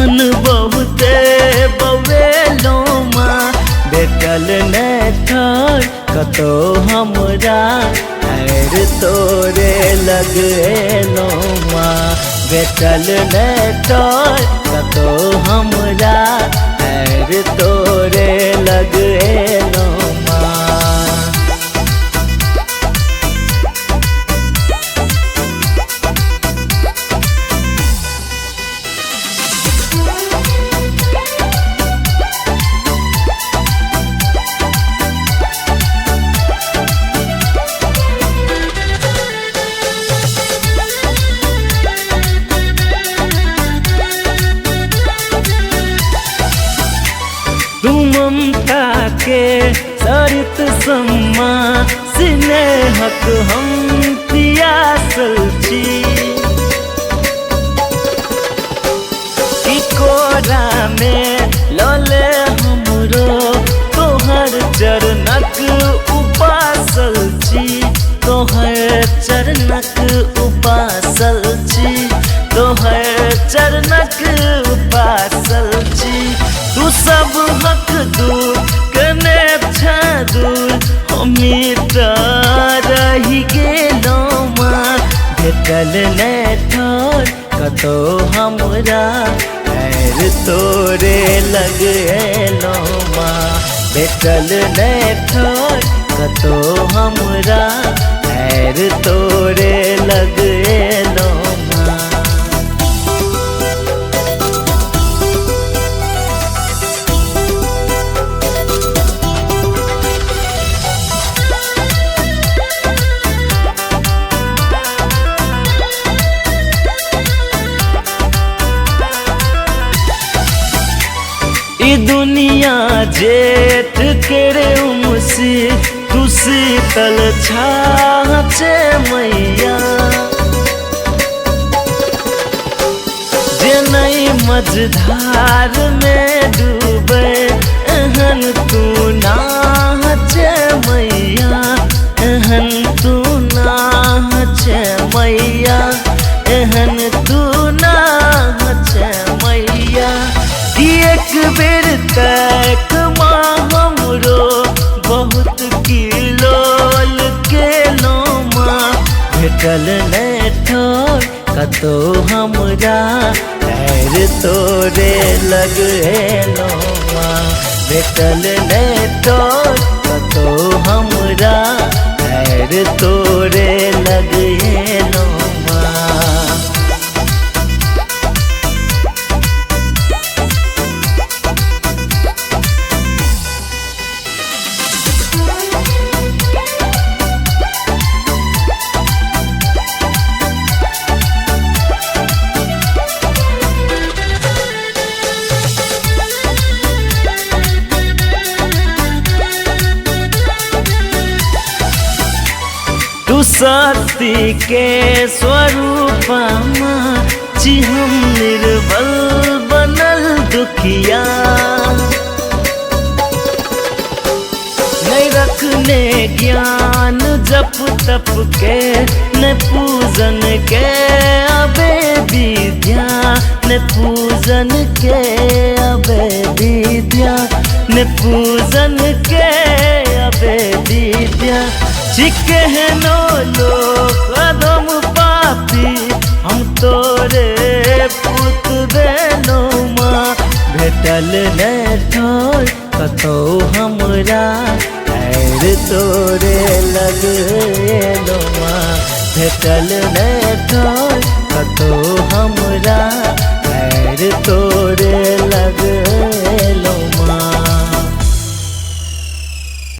धन बहुते बवेलो माँ भेटल नहीं ठर कतो हमरा ऐर तोरे लगेलो माँ भेटल नहीं ठर कतो हमरा ऐर तोरे लगेलो माँ। तू ममता के सरित सम्मा स्नेहक हम पियासल छी कोरा में लले हमरो तोहर चरणक उपासल छी तोहर चरणक उपासल छी तोहर चरणक उपासल छी। तू सब हक दूर कने छा दूर हमें रही गेलो माँ भेटल नहीं ठर कतो हमरा ऐर तोरे लगेलो माँ भेटल नहीं ठर कतो हमरा ऐर तोरे लगेलो माँ। दुनिया जेठ केरे उमसी तू शीतल छाछे मैया जे नहीं मझधार में डूबे एहन तू नाचे मैया एहन तू नाचे मैया एहन तू नाचे मैया। एक बेर तक माँ हमरो बहुत किलोल केलो माँ भेटल नहीं ठर कतो हमरा ऐर तोरे लगेलो माँ भेटल नहीं ठर कतो हमरा ऐर तोरे लगेलो माँ। तू शक्ति के स्वरूप छी हम निर्बल बनल दुखिया नहीं रखने ज्ञान जप तप के न पूजन के अबे विद्या न पूजन के अबे विद्या न पूजन के अबे विद्या। चिकहनो लोग अदम पापी हम तोरे पुत देनो माँ भेटल नहीं ठर कतो हमरा ऐर तोरे लगेलो माँ भेटल नहीं ठर कतो हमरा ऐर तोरे